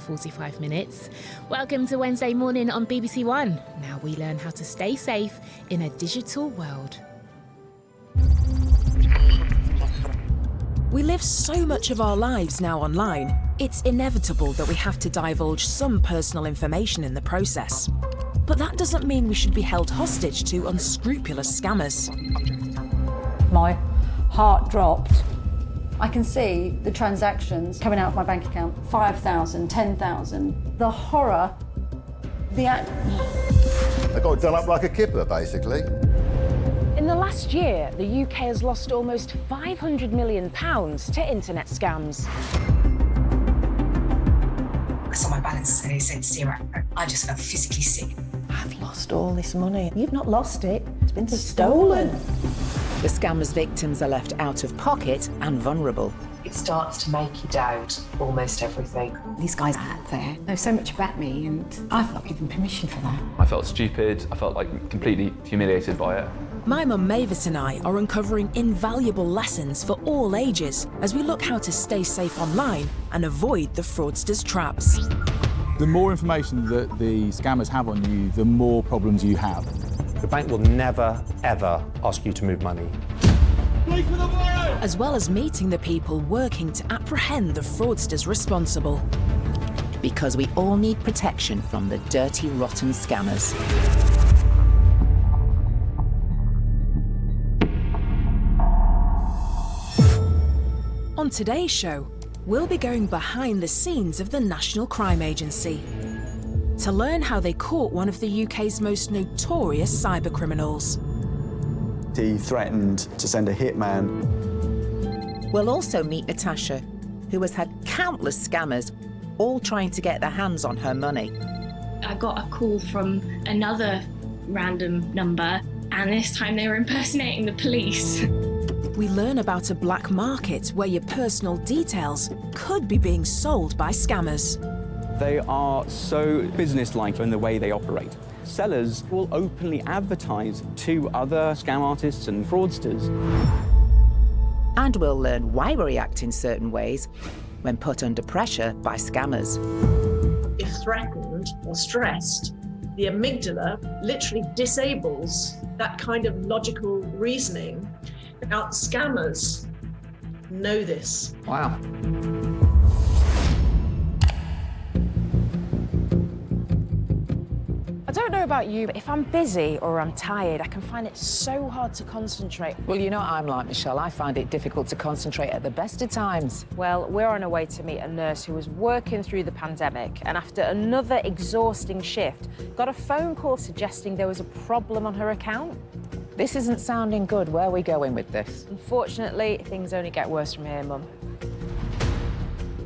45 minutes. Welcome to Wednesday morning on BBC One. Now we learn how to stay safe in a digital world. We live so much of our lives now online, it's inevitable that we have to divulge some personal information in the process. But that doesn't mean we should be held hostage to unscrupulous scammers. My heart dropped. I can see the transactions coming out of my bank account, 5,000, 10,000. The horror, the act. They got done up like a kipper, basically. In the last year, the UK has lost almost £500 million to internet scams. I saw my balance and it said 0. I just felt physically sick. I've lost all this money. You've not lost it, it's been stolen. The scammer's victims are left out of pocket and vulnerable. It starts to make you doubt almost everything. These guys out there know so much about me and I've not given permission for that. I felt stupid, I felt like completely humiliated by it. My mum Mavis and I are uncovering invaluable lessons for all ages as we look how to stay safe online and avoid the fraudsters' traps. The more information that the scammers have on you, the more problems you have. The bank will never, ever ask you to move money. As well as meeting the people working to apprehend the fraudsters responsible. Because we all need protection from the dirty, rotten scammers. On today's show, we'll be going behind the scenes of the National Crime Agency to learn how they caught one of the UK's most notorious cybercriminals. He threatened to send a hitman. We'll also meet Natasha, who has had countless scammers all trying to get their hands on her money. I got a call from another random number, and this time they were impersonating the police. We learn about a black market where your personal details could be being sold by scammers. They are so businesslike in the way they operate. Sellers will openly advertise to other scam artists and fraudsters. And we'll learn why we react in certain ways when put under pressure by scammers. If threatened or stressed, the amygdala literally disables that kind of logical reasoning. Now, scammers know this. Wow. I don't know about you, but if I'm busy or I'm tired, I can find it so hard to concentrate. Well, you know what I'm like, Michelle. I find it difficult to concentrate at the best of times. Well, we're on our way to meet a nurse who was working through the pandemic and after another exhausting shift, got a phone call suggesting there was a problem on her account. This isn't sounding good. Where are we going with this? Unfortunately, things only get worse from here, Mum.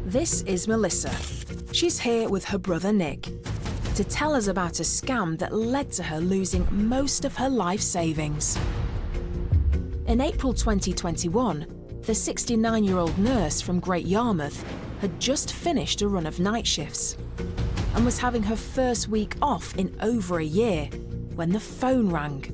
This is Melissa. She's here with her brother Nick to tell us about a scam that led to her losing most of her life savings. In April 2021, the 69-year-old nurse from Great Yarmouth had just finished a run of night shifts and was having her first week off in over a year when the phone rang.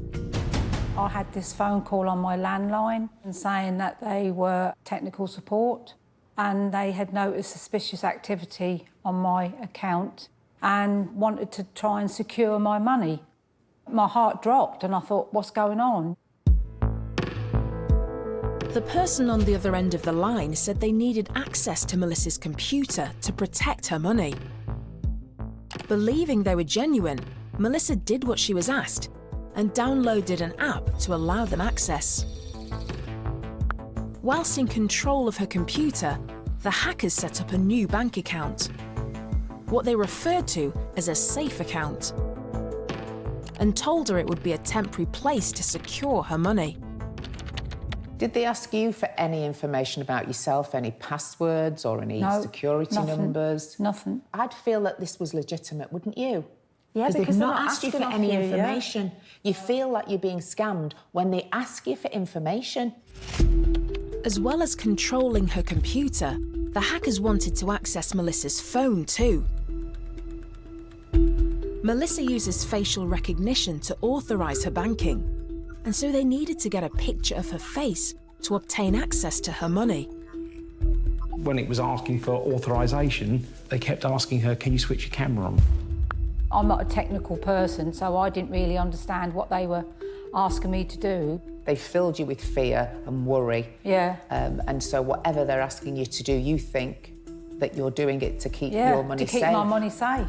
I had this phone call on my landline and saying that they were technical support and they had noticed suspicious activity on my account and wanted to try and secure my money. My heart dropped and I thought, what's going on? The person on the other end of the line said they needed access to Melissa's computer to protect her money. Believing they were genuine, Melissa did what she was asked and downloaded an app to allow them access. Whilst in control of her computer, the hackers set up a new bank account, what they referred to as a safe account, and told her it would be a temporary place to secure her money. Did they ask you for any information about yourself, any passwords or any security numbers? Nothing. I'd feel that this was legitimate, wouldn't you? Yeah, because they've they're not asked you for any information. You feel like you're being scammed when they ask you for information. As well as controlling her computer, the hackers wanted to access Melissa's phone too. Melissa uses facial recognition to authorise her banking, and so they needed to get a picture of her face to obtain access to her money. When it was asking for authorisation, they kept asking her, can you switch your camera on? I'm not a technical person, so I didn't really understand what they were asking me to do. They filled you with fear and worry. Yeah. And so whatever they're asking you to do, you think that you're doing it to keep your money safe. to keep my money safe.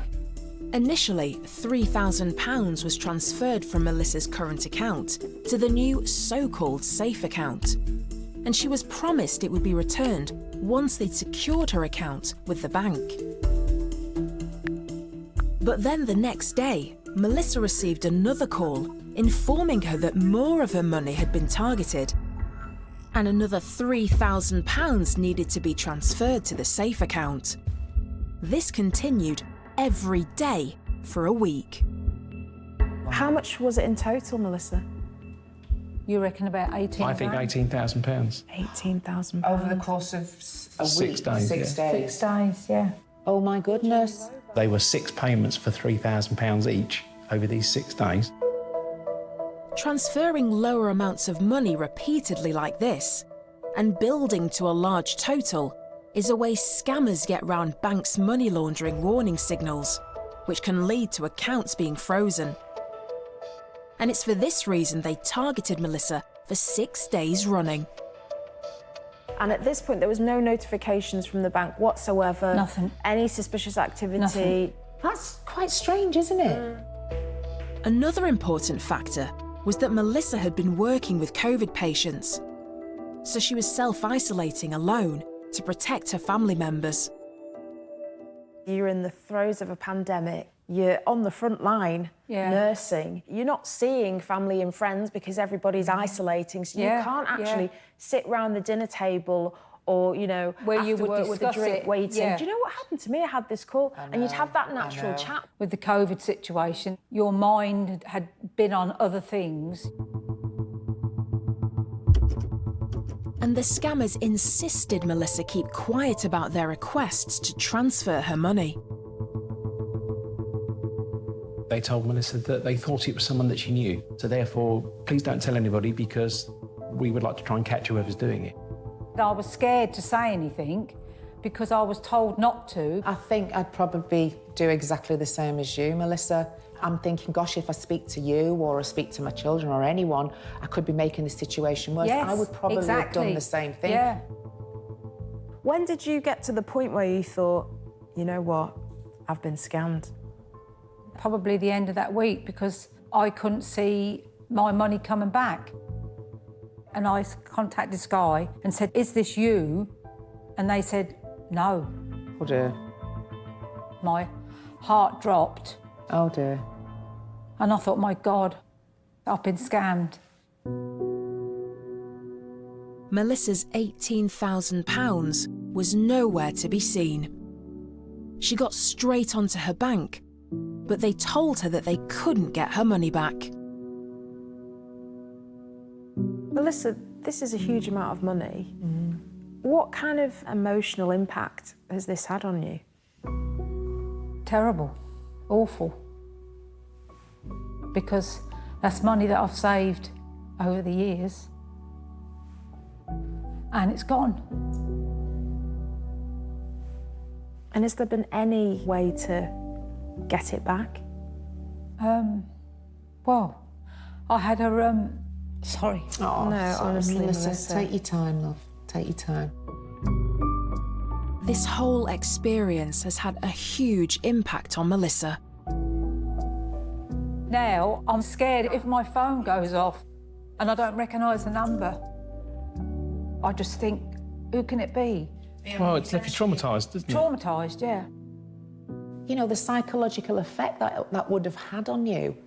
Initially, £3,000 was transferred from Melissa's current account to the new so-called safe account. And she was promised it would be returned once they'd secured her account with the bank. But then the next day, Melissa received another call informing her that more of her money had been targeted and another £3,000 needed to be transferred to the safe account. This continued every day for a week. How much was it in total, Melissa? You reckon about 18? I think £18,000. £18,000. Over the course of a 6 week? days, 6 days. 6 days, yeah. Oh my goodness. They were 6 payments for £3,000 each over these 6 days. Transferring lower amounts of money repeatedly like this and building to a large total is a way scammers get round banks' money laundering warning signals, which can lead to accounts being frozen. And it's for this reason they targeted Melissa for 6 days running. And at this point, there was no notifications from the bank whatsoever. Nothing. Any suspicious activity. Nothing. That's quite strange, isn't it? Another important factor was that Melissa had been working with COVID patients, so she was self-isolating alone to protect her family members. You're in the throes of a pandemic. You're on the front line nursing. You're not seeing family and friends because everybody's isolating, so you can't actually sit round the dinner table or, you know, where after you would work with a drink it. waiting. Yeah. Do you know what happened to me? I had this call and you'd have that natural chat. With the COVID situation, your mind had been on other things. And the scammers insisted Melissa keep quiet about their requests to transfer her money. They told Melissa that they thought it was someone that she knew. So therefore, please don't tell anybody because we would like to try and catch whoever's doing it. I was scared to say anything because I was told not to. I think I'd probably do exactly the same as you, Melissa. I'm thinking, gosh, if I speak to you or I speak to my children or anyone, I could be making the situation worse. Yes, I would probably have done the same thing. Yeah. When did you get to the point where you thought, you know what, I've been scammed? Probably the end of that week because I couldn't see my money coming back. And I contacted Sky and said, is this you? And they said, no. Oh dear. My heart dropped. Oh dear. And I thought, my God, I've been scammed. Melissa's £18,000 was nowhere to be seen. She got straight onto her bank, but they told her that they couldn't get her money back. Melissa, this is a huge amount of money. What kind of emotional impact has this had on you? Terrible, awful. Because that's money that I've saved over the years. And it's gone. And has there been any way to get it back? Well, I had a, sorry. Oh, no, honestly, Melissa, take your time, love. Take your time. This whole experience has had a huge impact on Melissa. Now, I'm scared if my phone goes off and I don't recognise the number. I just think, who can it be? Well, it's left you traumatised, doesn't it? Traumatised, yeah. You know, the psychological effect that would have had on you.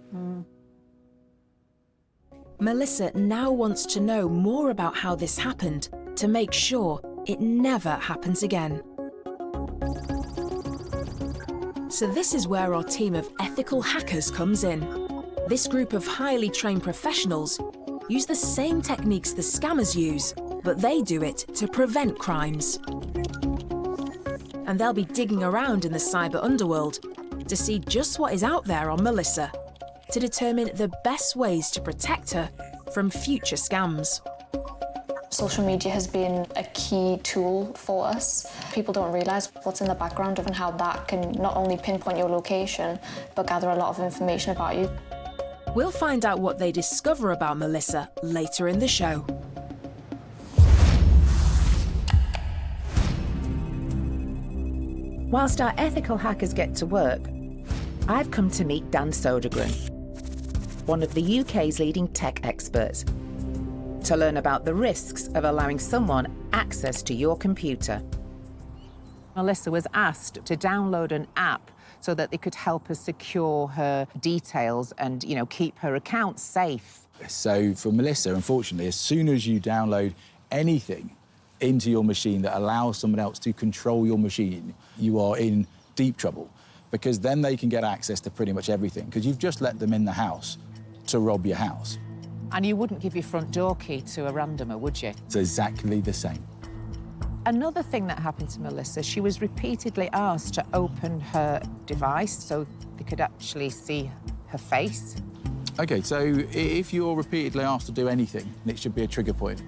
Melissa now wants to know more about how this happened to make sure it never happens again. So this is where our team of ethical hackers comes in. This group of highly trained professionals use the same techniques the scammers use, but they do it to prevent crimes. And they'll be digging around in the cyber underworld to see just what is out there on Melissa, to determine the best ways to protect her from future scams. Social media has been a key tool for us. People don't realise what's in the background of and how that can not only pinpoint your location, but gather a lot of information about you. We'll find out what they discover about Melissa later in the show. Whilst our ethical hackers get to work, I've come to meet Dan Sodergren, one of the UK's leading tech experts, to learn about the risks of allowing someone access to your computer. Melissa was asked to download an app so that they could help her secure her details and, you know, keep her account safe. So for Melissa, unfortunately, as soon as you download anything into your machine that allows someone else to control your machine, you are in deep trouble, because then they can get access to pretty much everything, because you've just let them in the house to rob your house. And you wouldn't give your front door key to a randomer, would you? It's exactly the same. Another thing that happened to Melissa, she was repeatedly asked to open her device so they could actually see her face. OK, so if you're repeatedly asked to do anything, it should be a trigger point.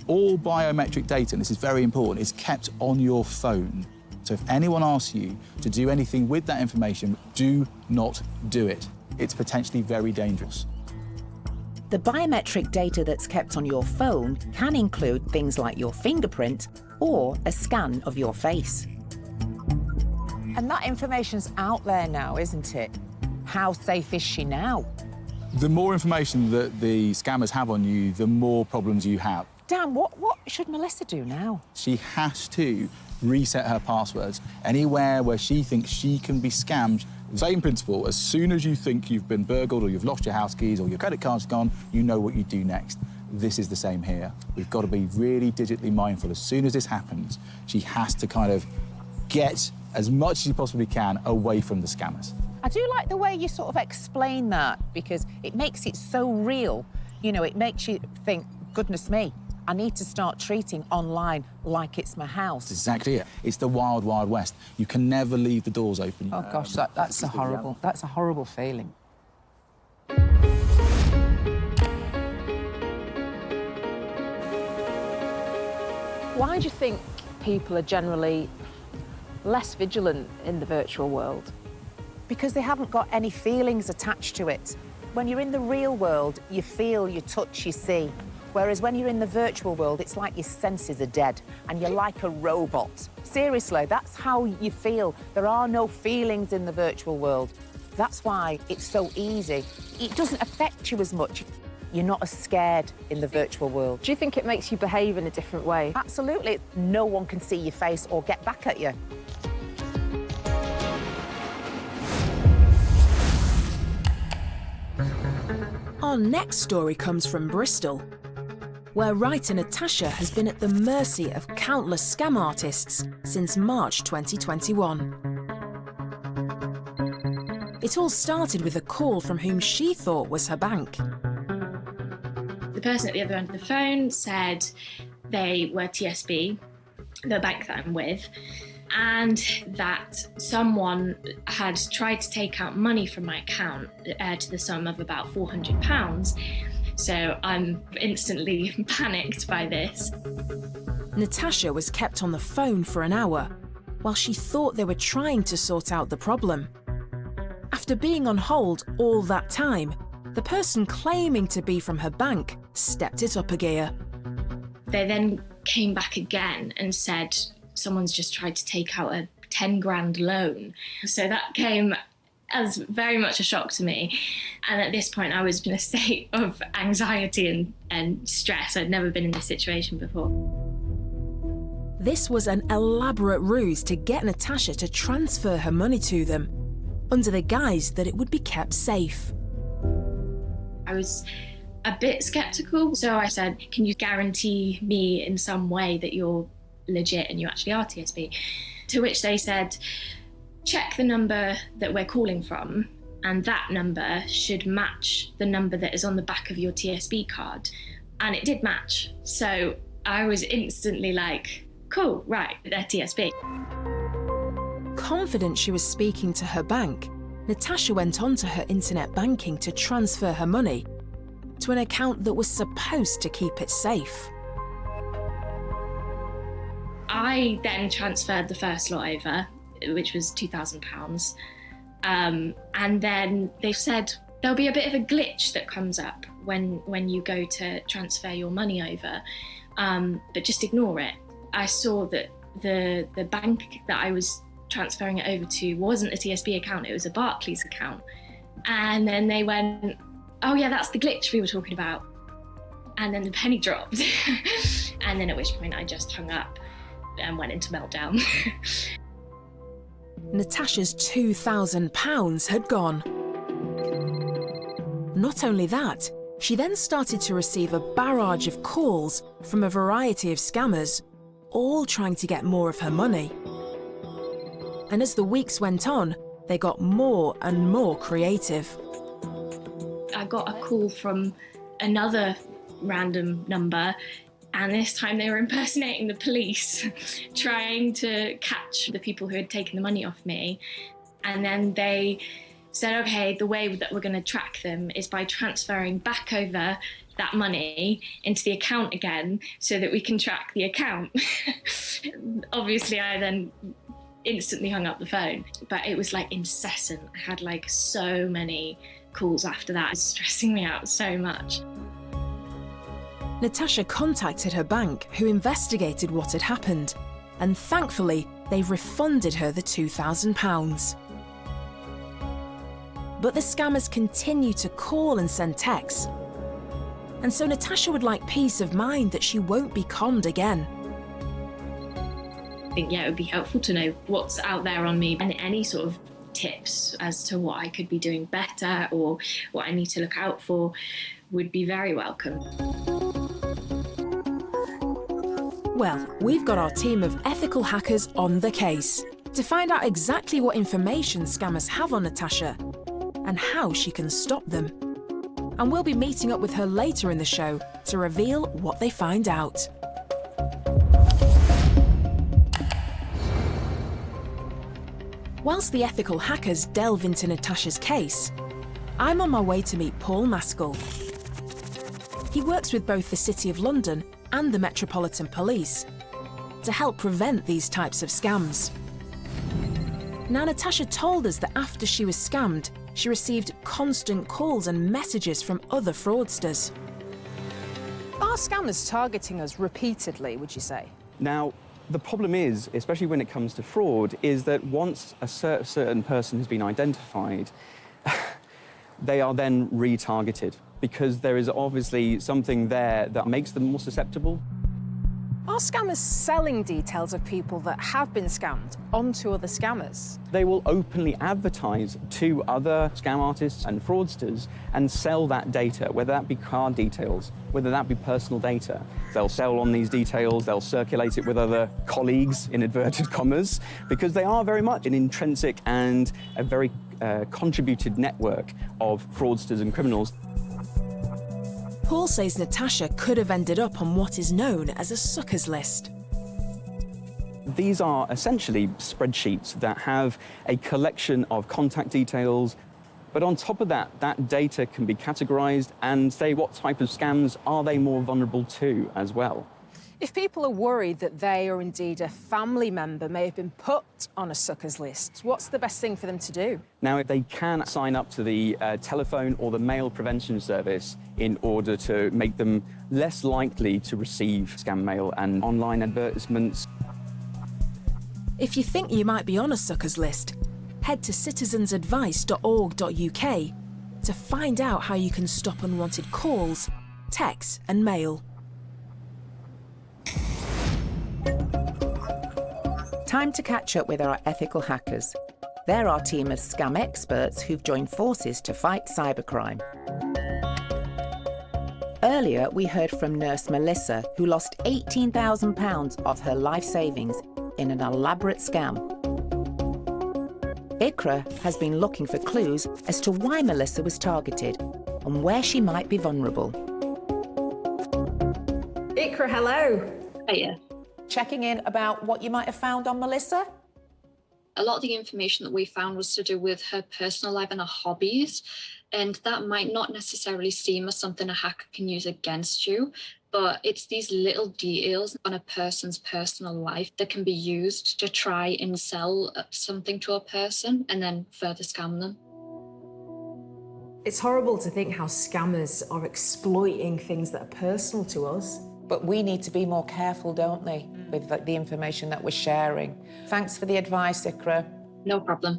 All biometric data, and this is very important, is kept on your phone. So if anyone asks you to do anything with that information, do not do it. It's potentially very dangerous. The biometric data that's kept on your phone can include things like your fingerprint or a scan of your face. And that information's out there now, isn't it? How safe is she now? The more information that the scammers have on you, the more problems you have. Dan, what should Melissa do now? She has to reset her passwords. Anywhere where she thinks she can be scammed, same principle, as soon as you think you've been burgled or you've lost your house keys or your credit card's gone, you know what you do next. This is the same here. We've got to be really digitally mindful. As soon as this happens, she has to kind of get as much as she possibly can away from the scammers. I do like the way you sort of explain that, because it makes it so real. You know, it makes you think, goodness me, I need to start treating online like it's my house. That's exactly it. It's the wild, wild west. You can never leave the doors open. Oh, gosh, that's a horrible feeling. Why do you think people are generally less vigilant in the virtual world? Because they haven't got any feelings attached to it. When you're in the real world, you feel, you touch, you see. Whereas when you're in the virtual world, it's like your senses are dead and you're like a robot. Seriously, that's how you feel. There are no feelings in the virtual world. That's why it's so easy. It doesn't affect you as much. You're not as scared in the virtual world. Do you think it makes you behave in a different way? Absolutely. No one can see your face or get back at you. Our next story comes from Bristol, where writer Natasha has been at the mercy of countless scam artists since March 2021. It all started with a call from whom she thought was her bank. The person at the other end of the phone said they were TSB, the bank that I'm with, and that someone had tried to take out money from my account to the sum of about £400. So I'm instantly panicked by this. Natasha was kept on the phone for an hour while she thought they were trying to sort out the problem. After being on hold all that time, the person claiming to be from her bank stepped it up a gear. They then came back again and said someone's just tried to take out a 10 grand loan. So that came as very much a shock to me. And at this point, I was in a state of anxiety and stress. I'd never been in this situation before. This was an elaborate ruse to get Natasha to transfer her money to them, under the guise that it would be kept safe. I was a bit sceptical, so I said, can you guarantee me in some way that you're legit and you actually are TSB? To which they said, check the number that we're calling from, and that number should match the number that is on the back of your TSB card. And it did match. So I was instantly like, cool, right, they're TSB. Confident she was speaking to her bank, Natasha went on to her internet banking to transfer her money to an account that was supposed to keep it safe. I then transferred the first lot over, which was £2,000. And then they said there'll be a bit of a glitch that comes up when you go to transfer your money over, but just ignore it. I saw that the bank that I was transferring it over to wasn't a TSB account, it was a Barclays account. And then they went, oh yeah, that's the glitch we were talking about. And then the penny dropped. And then at which point I just hung up and went into meltdown. Natasha's £2,000 had gone. Not only that, she then started to receive a barrage of calls from a variety of scammers, all trying to get more of her money. And as the weeks went on, they got more and more creative. I got a call from another random number, and this time they were impersonating the police, trying to catch the people who had taken the money off me. And then they said, okay, the way that we're going to track them is by transferring back over that money into the account again so that we can track the account. Obviously, I then instantly hung up the phone, but it was like incessant. I had like so many calls after that. It was stressing me out so much. Natasha contacted her bank, who investigated what had happened, and thankfully, they refunded her the £2,000. But the scammers continue to call and send texts. And so Natasha would like peace of mind that she won't be conned again. I think, yeah, it would be helpful to know what's out there on me and any sort of tips as to what I could be doing better or what I need to look out for would be very welcome. Well, we've got our team of ethical hackers on the case to find out exactly what information scammers have on Natasha and how she can stop them. And we'll be meeting up with her later in the show to reveal what they find out. Whilst the ethical hackers delve into Natasha's case, I'm on my way to meet Paul Maskell. He works with both the City of London and the Metropolitan Police to help prevent these types of scams. Now, Natasha told us that after she was scammed, she received constant calls and messages from other fraudsters. Are scammers targeting us repeatedly, would you say? Now, the problem is, especially when it comes to fraud, is that once a certain person has been identified, they are then retargeted because there is obviously something there that makes them more susceptible. Are scammers selling details of people that have been scammed onto other scammers? They will openly advertise to other scam artists and fraudsters and sell that data, whether that be card details, whether that be personal data. They'll sell on these details, they'll circulate it with other colleagues, in inverted commas, because they are very much an intrinsic and a very contributed network of fraudsters and criminals. Paul says Natasha could have ended up on what is known as a suckers list. These are essentially spreadsheets that have a collection of contact details, but on top of that, that data can be categorized and say what type of scams are they more vulnerable to as well. If people are worried that they or indeed a family member may have been put on a suckers list, what's the best thing for them to do? Now, they can sign up to the telephone or the mail prevention service in order to make them less likely to receive scam mail and online advertisements. If you think you might be on a suckers list, head to citizensadvice.org.uk to find out how you can stop unwanted calls, texts and mail. Time to catch up with our ethical hackers. They're our team of scam experts who've joined forces to fight cybercrime. Earlier, we heard from nurse Melissa, who lost £18,000 of her life savings in an elaborate scam. ICRA has been looking for clues as to why Melissa was targeted and where she might be vulnerable. ICRA, hello. Hiya. Checking in about what you might have found on Melissa? A lot of the information that we found was to do with her personal life and her hobbies, and that might not necessarily seem as something a hacker can use against you, But it's these little details on a person's personal life that can be used to try and sell something to a person and then further scam them. It's horrible to think how scammers are exploiting things that are personal to us. But we need to be more careful, don't we, with the information that we're sharing. Thanks for the advice, Ikra. No problem.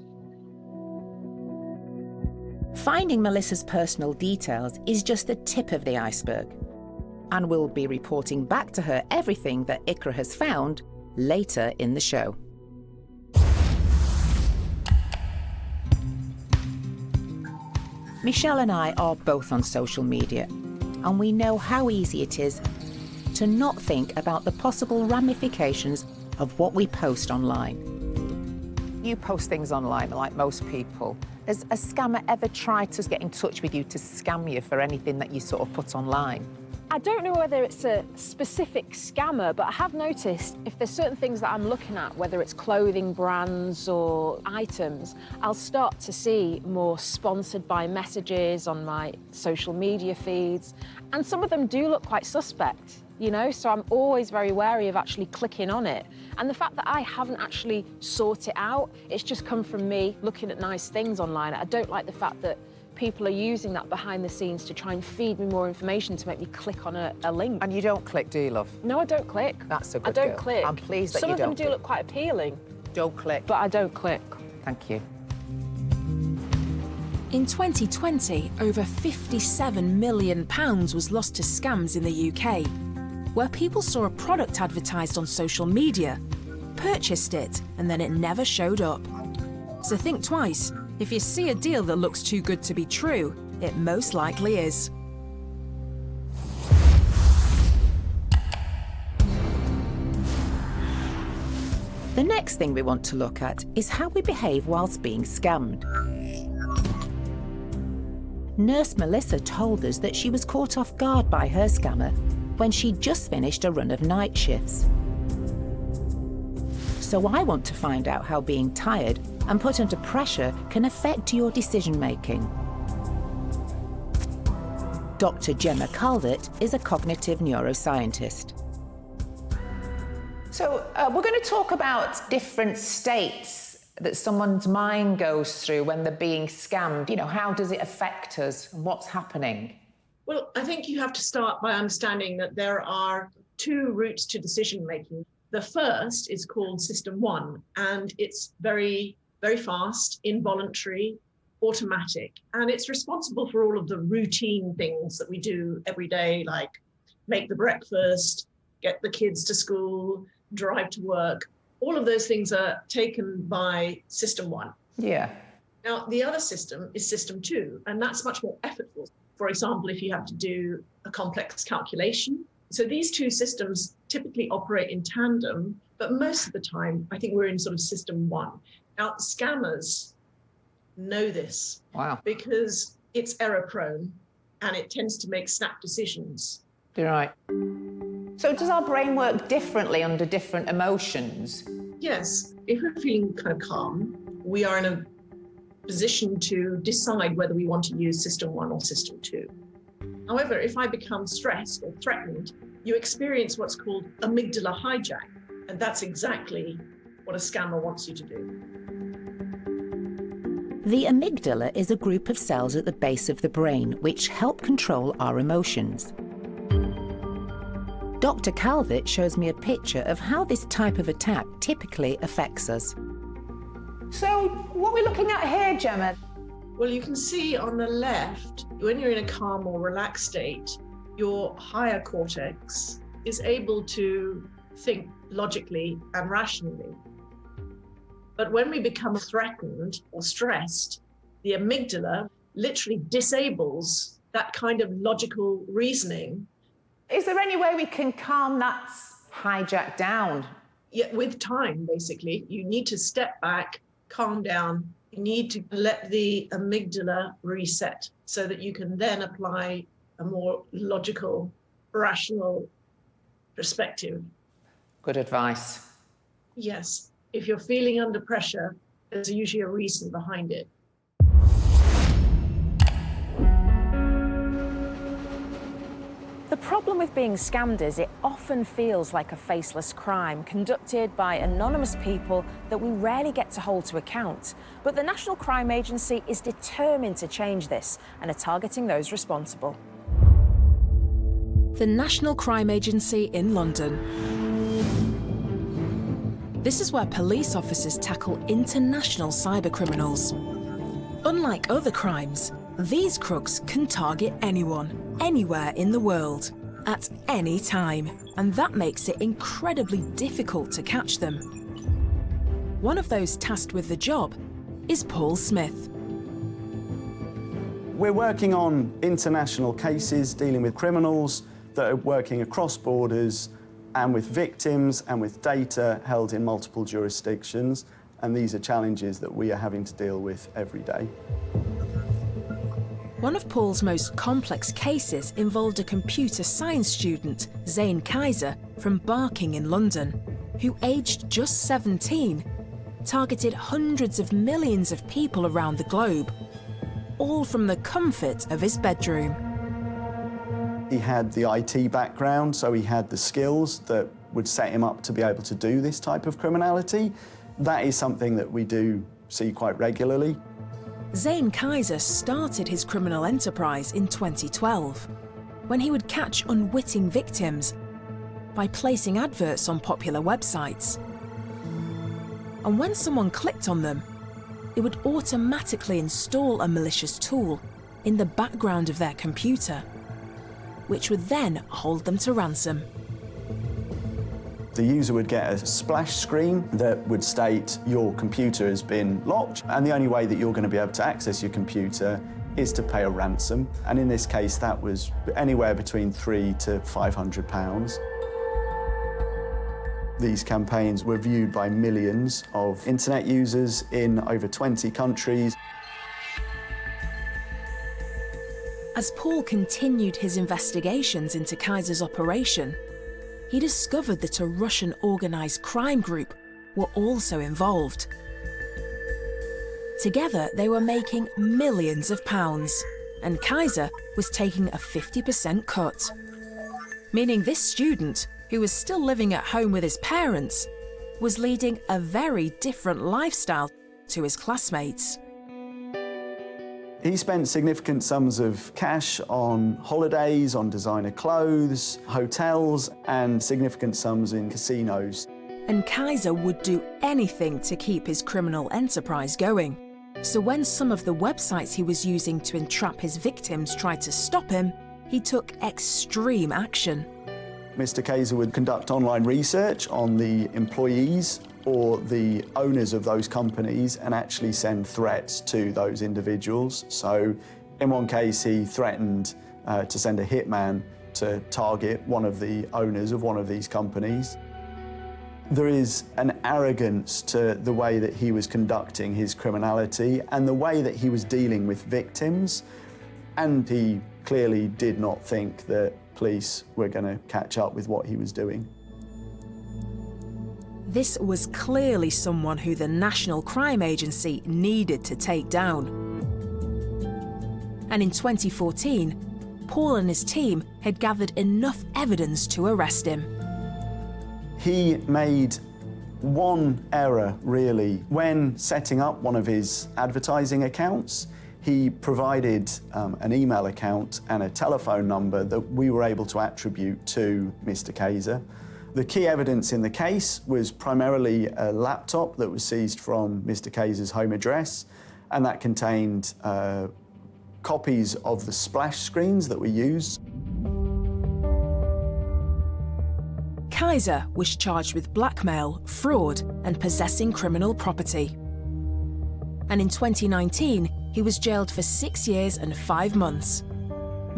Finding Melissa's personal details is just the tip of the iceberg. And we'll be reporting back to her everything that Ikra has found later in the show. Michelle and I are both on social media, and we know how easy it is to not think about the possible ramifications of what we post online. You post things online like most people. Has a scammer ever tried to get in touch with you to scam you for anything that you sort of put online? I don't know whether it's a specific scammer, but I have noticed if there's certain things that I'm looking at, whether it's clothing brands or items, I'll start to see more sponsored by messages on my social media feeds. And some of them do look quite suspect, you know, so I'm always very wary of actually clicking on it. And the fact that I haven't actually sought it out, it's just come from me looking at nice things online. I don't like the fact that people are using that behind the scenes to try and feed me more information to make me click on a link. And you don't click, do you, love? No, I don't click. That's a good I don't girl. click. I'm pleased that Some you of them don't do click. look quite appealing. Don't click. But I don't click. Thank you. In 2020, over £57 million was lost to scams in the UK, where people saw a product advertised on social media, purchased it, and then it never showed up. So think twice. If you see a deal that looks too good to be true, it most likely is. The next thing we want to look at is how we behave whilst being scammed. Nurse Melissa told us that she was caught off guard by her scammer when she'd just finished a run of night shifts. So I want to find out how being tired and put under pressure can affect your decision-making. Dr. Gemma Calvert is a cognitive neuroscientist. So we're going to talk about different states that someone's mind goes through when they're being scammed. You know, how does it affect us and what's happening? Well, I think you have to start by understanding that there are two routes to decision-making. The first is called System 1, and it's very, very fast, involuntary, automatic, and it's responsible for all of the routine things that we do every day, like make the breakfast, get the kids to school, drive to work. All of those things are taken by System 1. Yeah. Now, the other system is System 2, and that's much more effortful. For example, if you have to do a complex calculation. So these two systems typically operate in tandem, but most of the time, I think we're in sort of System 1. Now, scammers know this. Wow. Because it's error prone and it tends to make snap decisions. You're right. So does our brain work differently under different emotions? Yes, if we're feeling kind of calm, we are in a position to decide whether we want to use System 1 or System 2. However, if I become stressed or threatened, you experience what's called amygdala hijack, and that's exactly what a scammer wants you to do. The amygdala is a group of cells at the base of the brain which help control our emotions. Dr. Calvert shows me a picture of how this type of attack typically affects us. So what are we looking at here, Gemma? Well, you can see on the left, when you're in a calm or relaxed state, your higher cortex is able to think logically and rationally. But when we become threatened or stressed, the amygdala literally disables that kind of logical reasoning. Is there any way we can calm that hijack down? Yeah, with time, basically. You need to step back, calm down. You need to let the amygdala reset so that you can then apply a more logical, rational perspective. Good advice. Yes. If you're feeling under pressure, there's usually a reason behind it. The The problem with being scammed is it often feels like a faceless crime conducted by anonymous people that we rarely get to hold to account. But the National Crime Agency is determined to change this and are targeting those responsible. The National Crime Agency in London. This is where police officers tackle international cybercriminals. Unlike other crimes, these crooks can target anyone, anywhere in the world, at any time, and that makes it incredibly difficult to catch them. One of those tasked with the job is Paul Smith. We're working on international cases dealing with criminals that are working across borders and with victims and with data held in multiple jurisdictions, and these are challenges that we are having to deal with every day. One of Paul's most complex cases involved a computer science student, Zain Qaiser, from Barking in London, who, aged just 17, targeted hundreds of millions of people around the globe, all from the comfort of his bedroom. He had the IT background, so he had the skills that would set him up to be able to do this type of criminality. That is something that we do see quite regularly. Zain Qaiser started his criminal enterprise in 2012, when he would catch unwitting victims by placing adverts on popular websites. And when someone clicked on them, it would automatically install a malicious tool in the background of their computer, which would then hold them to ransom. The user would get a splash screen that would state your computer has been locked, and the only way that you're going to be able to access your computer is to pay a ransom. And in this case, that was anywhere between £300 to £500. These campaigns were viewed by millions of internet users in over 20 countries. As Paul continued his investigations into Qaiser's operation, he discovered that a Russian organised crime group were also involved. Together, they were making millions of pounds, and Qaiser was taking a 50% cut. Meaning this student, who was still living at home with his parents, was leading a very different lifestyle to his classmates. He spent significant sums of cash on holidays, on designer clothes, hotels, and significant sums in casinos. And Qaiser would do anything to keep his criminal enterprise going. So when some of the websites he was using to entrap his victims tried to stop him, he took extreme action. Mr. Qaiser would conduct online research on the employees or the owners of those companies and actually send threats to those individuals. So in one case, he threatened to send a hitman to target one of the owners of one of these companies. There is an arrogance to the way that he was conducting his criminality and the way that he was dealing with victims. And he clearly did not think that police were going to catch up with what he was doing. This was clearly someone who the National Crime Agency needed to take down. And in 2014, Paul and his team had gathered enough evidence to arrest him. He made one error, really. When setting up one of his advertising accounts, he provided an email account and a telephone number that we were able to attribute to Mr. Qaiser. The key evidence in the case was primarily a laptop that was seized from Mr. Qaiser's home address, and that contained copies of the splash screens that were used. Qaiser was charged with blackmail, fraud, and possessing criminal property. And in 2019, he was jailed for 6 years and 5 months,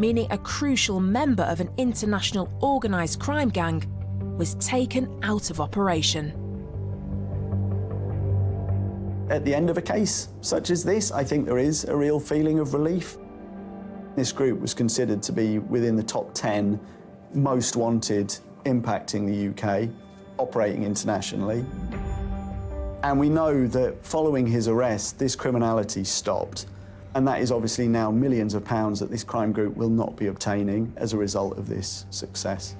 meaning a crucial member of an international organised crime gang was taken out of operation. At the end of a case such as this, I think there is a real feeling of relief. This group was considered to be within the top 10 most wanted impacting the UK, operating internationally. And we know that following his arrest, this criminality stopped. And that is obviously now millions of pounds that this crime group will not be obtaining as a result of this success.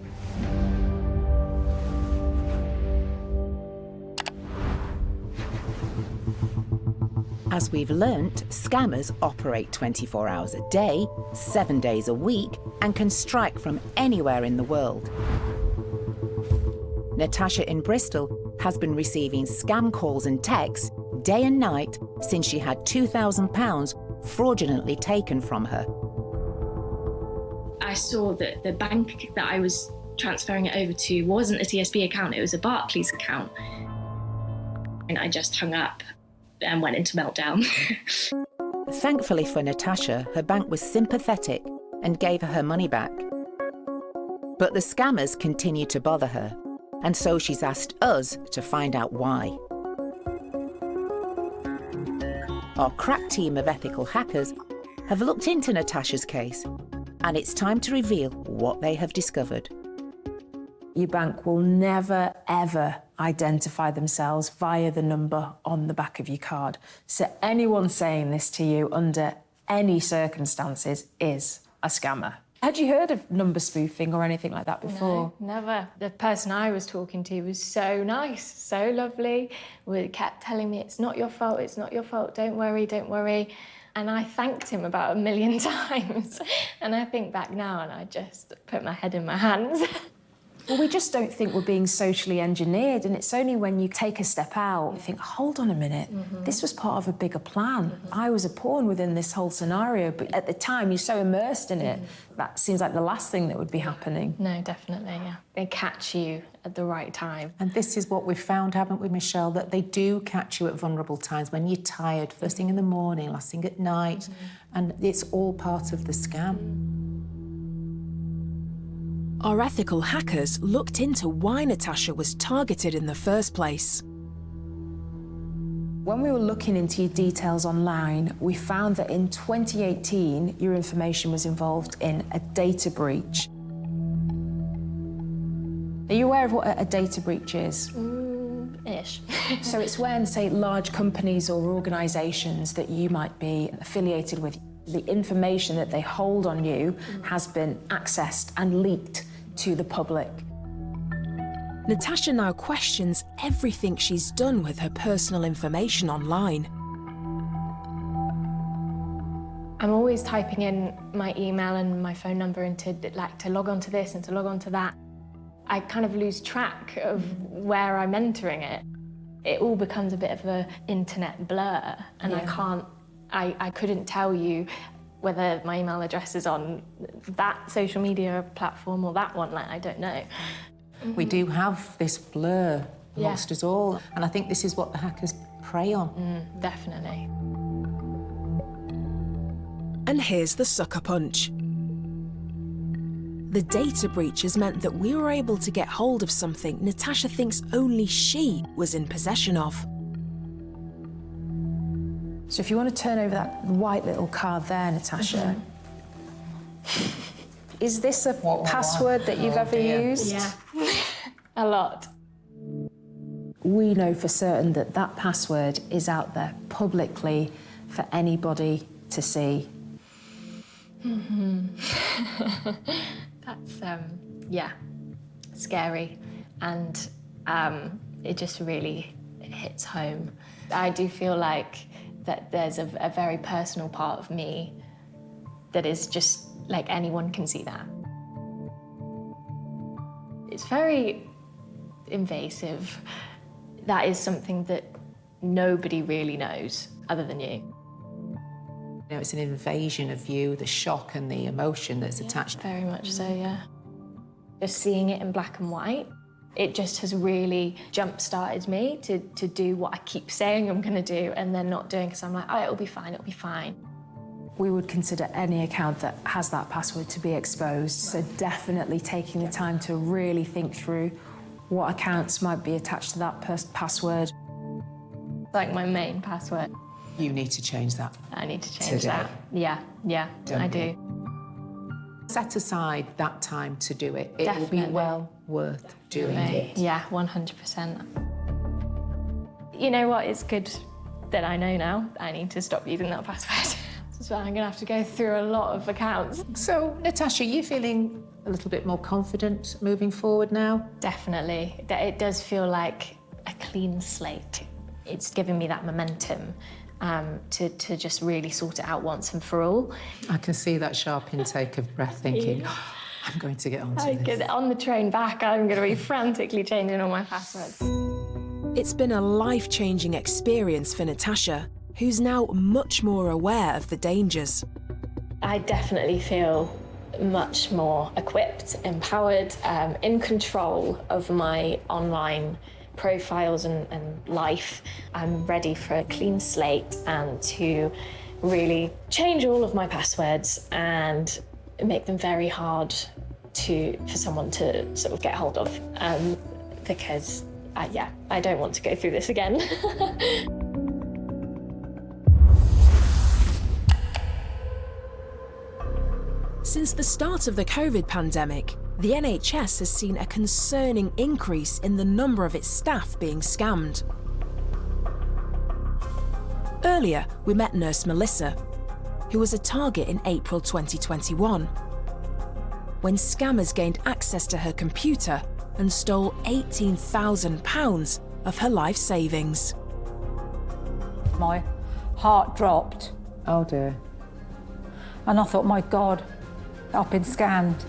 As we've learnt, scammers operate 24 hours a day, 7 days a week, and can strike from anywhere in the world. Natasha in Bristol has been receiving scam calls and texts day and night since she had £2,000 fraudulently taken from her. I saw that the bank that I was transferring it over to wasn't a TSB account, it was a Barclays account. And I just hung up and went into meltdown. Thankfully for Natasha, her bank was sympathetic and gave her money back. But the scammers continue to bother her, and so she's asked us to find out why. Our crack team of ethical hackers have looked into Natasha's case, and it's time to reveal what they have discovered. Your bank will never, ever identify themselves via the number on the back of your card. So anyone saying this to you under any circumstances is a scammer. Had you heard of number spoofing or anything like that before? No, never. The person I was talking to was so nice, so lovely. We kept telling me, it's not your fault, it's not your fault, don't worry, don't worry. And I thanked him about 1,000,000 times. And I think back now and I just put my head in my hands. Well, we just don't think we're being socially engineered, and it's only when you take a step out and think, hold on a minute, this was part of a bigger plan. I was a pawn within this whole scenario, but at the time you're so immersed in it, that seems like the last thing that would be happening. No, definitely, yeah. They catch you at the right time. And this is what we've found, haven't we, Michelle, that they do catch you at vulnerable times when you're tired, first thing in the morning, last thing at night, and it's all part of the scam. Our ethical hackers looked into why Natasha was targeted in the first place. When we were looking into your details online, we found that in 2018, your information was involved in a data breach. Are you aware of what a data breach is? Ish. So it's when, say, large companies or organisations that you might be affiliated with, the information that they hold on you has been accessed and leaked to the public. Natasha now questions everything she's done with her personal information online. I'm always typing in my email and my phone number into to log on to this and to log on to that. I kind of lose track of where I'm entering it. It all becomes a bit of an internet blur, and I couldn't tell you whether my email address is on that social media platform or that one, I don't know. We do have this blur amongst us all, and I think this is what the hackers prey on. Definitely. And here's the sucker punch. The data breach has meant that we were able to get hold of something Natasha thinks only she was in possession of. So if you want to turn over that white little card there, Natasha, is this a password that you've ever used? Yeah, a lot. We know for certain that that password is out there publicly for anybody to see. That's, yeah, scary. And it just really hits home. I do feel like that there's a very personal part of me that is just like anyone can see that. It's very invasive. That is something that nobody really knows other than you. You know, it's an invasion of you, the shock and the emotion that's attached. Very much so, yeah. Just seeing it in black and white, it just has really jump-started me to do what I keep saying I'm gonna do and then not doing, because I'm like, oh, it'll be fine, it'll be fine. We would consider any account that has that password to be exposed, so definitely taking the time to really think through what accounts might be attached to that password. Like my main password. You need to change that. I need to change that. Yeah, I do. Set aside that time to do it. It will Definitely. be well worth doing it. Yeah, 100%. You know what? It's good that I know now. I need to stop using that password. So I'm going to have to go through a lot of accounts. So, Natasha, are you feeling a little bit more confident moving forward now? Definitely. It does feel like a clean slate. It's given me that momentum to just really sort it out once and for all. I can see that sharp intake of breath thinking, I'm going to get onto this. On the train back, I'm going to be frantically changing all my passwords. It's been a life-changing experience for Natasha, who's now much more aware of the dangers. I definitely feel much more equipped, empowered, in control of my online profiles and life. I'm ready for a clean slate and to really change all of my passwords and make them very hard for someone to sort of get hold of, because I don't want to go through this again. Since the start of the COVID pandemic, the NHS has seen a concerning increase in the number of its staff being scammed. Earlier, we met nurse Melissa, who was a target in April 2021, when scammers gained access to her computer and stole £18,000 of her life savings. My heart dropped. Oh dear. And I thought, my God, I've been scammed.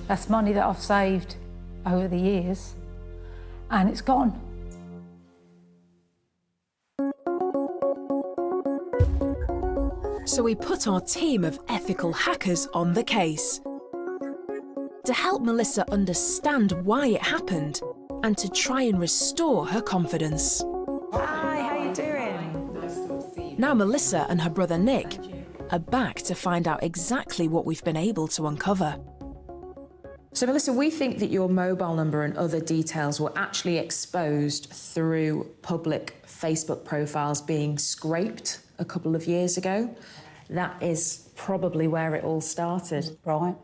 That's money that I've saved over the years, and it's gone. So we put our team of ethical hackers on the case to help Melissa understand why it happened and to try and restore her confidence. Hi, how you doing? Nice to see you. Now Melissa and her brother Nick are back to find out exactly what we've been able to uncover. So, Melissa, we think that your mobile number and other details were actually exposed through public Facebook profiles being scraped a couple of years ago. That is probably where it all started. Right.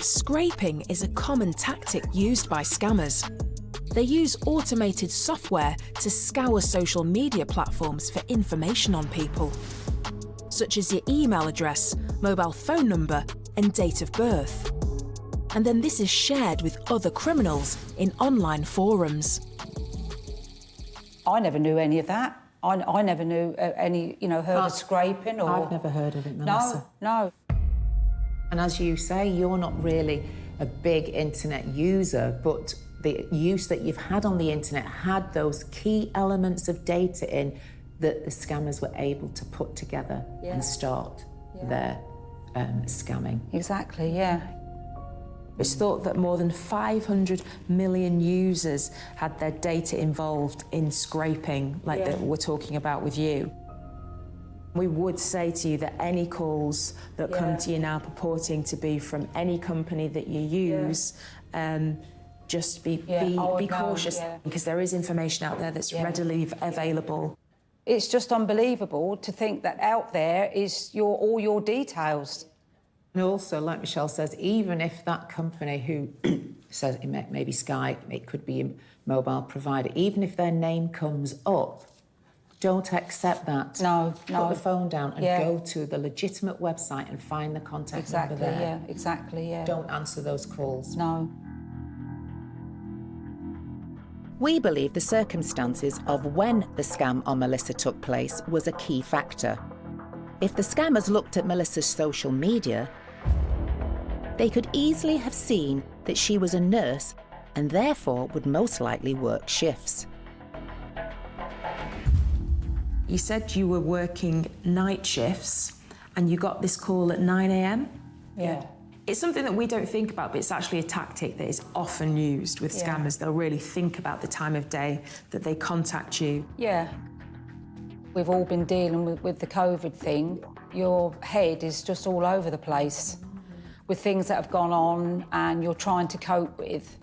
Scraping is a common tactic used by scammers. They use automated software to scour social media platforms for information on people, such as your email address, mobile phone number, and date of birth. And then this is shared with other criminals in online forums. I never knew any of that. I never knew heard of scraping or... I've never heard of it, Melissa. No. And as you say, you're not really a big internet user, but the use that you've had on the internet had those key elements of data in that the scammers were able to put together and start their scamming. Exactly, yeah. It's thought that more than 500 million users had their data involved in scraping, like that we're talking about with you. We would say to you that any calls that come to you now purporting to be from any company that you use, just be cautious, because there is information out there that's readily available. It's just unbelievable to think that out there is all your details. And also, like Michelle says, even if that company who says it may be Sky, it could be a mobile provider, even if their name comes up, don't accept that. No. Put the phone down and go to the legitimate website and find the contact number there. Exactly. Don't answer those calls. No. We believe the circumstances of when the scam on Melissa took place was a key factor. If the scammers looked at Melissa's social media, they could easily have seen that she was a nurse and therefore would most likely work shifts. You said you were working night shifts and you got this call at 9 a.m? Yeah. It's something that we don't think about, but it's actually a tactic that is often used with scammers. They'll really think about the time of day that they contact you. Yeah. We've all been dealing with the COVID thing. Your head is just all over the place with things that have gone on and you're trying to cope with.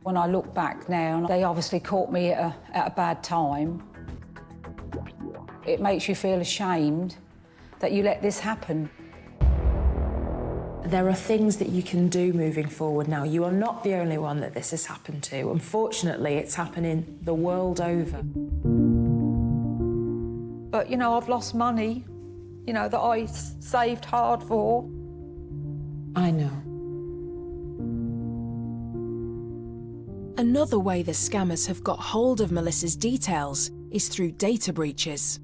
When I look back now, they obviously caught me at a bad time. It makes you feel ashamed that you let this happen. There are things that you can do moving forward now. You are not the only one that this has happened to. Unfortunately, it's happening the world over. But, you know, I've lost money, you know, that I saved hard for. I know. Another way the scammers have got hold of Melissa's details is through data breaches.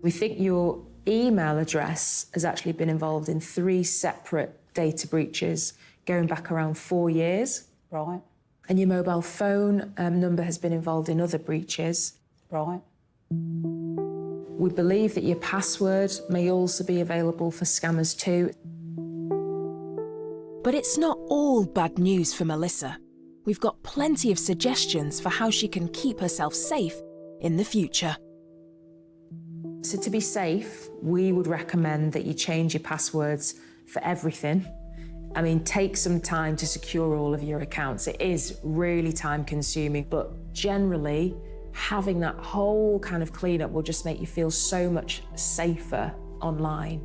We think your email address has actually been involved in 3 separate data breaches going back around 4 years. Right. And your mobile phone number has been involved in other breaches. Right. We believe that your password may also be available for scammers too. But it's not all bad news for Melissa. We've got plenty of suggestions for how she can keep herself safe in the future. So to be safe, we would recommend that you change your passwords for everything. I mean, take some time to secure all of your accounts. It is really time consuming, but generally, having that whole kind of cleanup will just make you feel so much safer online.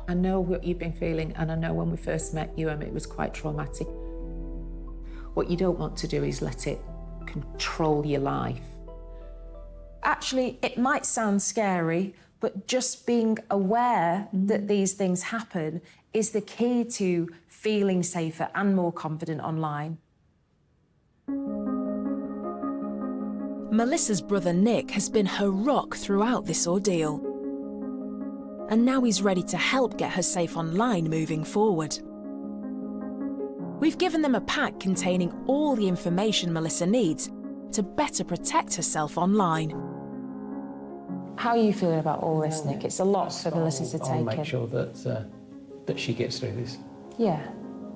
I know what you've been feeling, and I know when we first met you, it was quite traumatic. What you don't want to do is let it control your life. Actually, it might sound scary, but just being aware that these things happen is the key to feeling safer and more confident online. Melissa's brother Nick has been her rock throughout this ordeal. And now he's ready to help get her safe online moving forward. We've given them a pack containing all the information Melissa needs to better protect herself online. How are you feeling about all this, Nick? It's a lot for Melissa to take in. I'll make sure that she gets through this. Yeah,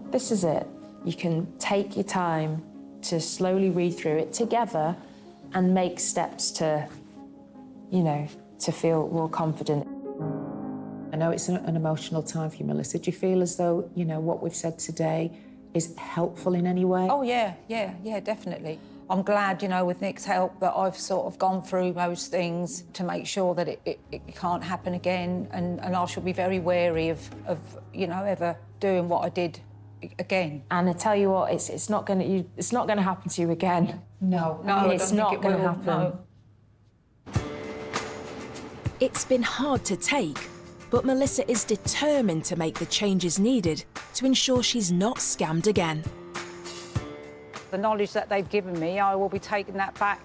this is it. You can take your time to slowly read through it together and make steps to, you know, to feel more confident. I know it's an emotional time for you, Melissa. Do you feel as though, you know, what we've said today is helpful in any way? Oh, yeah, definitely. I'm glad, you know, with Nick's help that I've sort of gone through those things to make sure that it can't happen again, and I shall be very wary of, you know, ever doing what I did again. And I tell you what, it's not going to happen to you again. No, it's not going to happen. No. It's been hard to take, but Melissa is determined to make the changes needed to ensure she's not scammed again. The knowledge that they've given me, I will be taking that back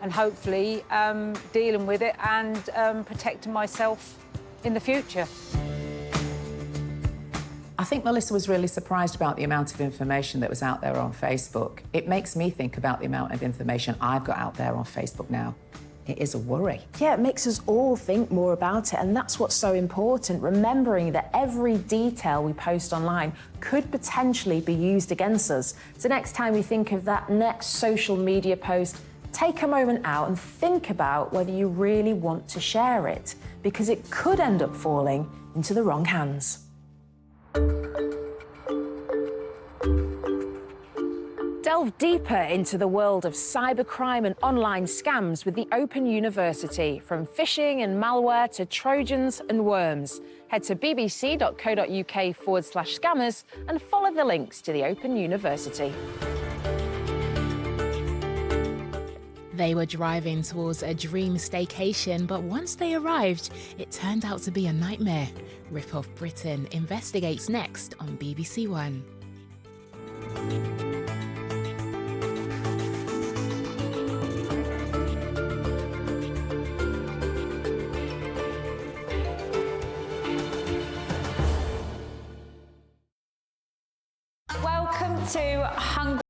and hopefully dealing with it and protecting myself in the future. I think Melissa was really surprised about the amount of information that was out there on Facebook. It makes me think about the amount of information I've got out there on Facebook now. It is a worry. Yeah, it makes us all think more about it, and that's what's so important, remembering that every detail we post online could potentially be used against us. So next time you think of that next social media post, take a moment out and think about whether you really want to share it, because it could end up falling into the wrong hands. Delve deeper into the world of cybercrime and online scams with the Open University. From phishing and malware to Trojans and worms. Head to bbc.co.uk/scammers and follow the links to the Open University. They were driving towards a dream staycation, but once they arrived, it turned out to be a nightmare. Rip-Off Britain investigates next on BBC One. Welcome to Hungry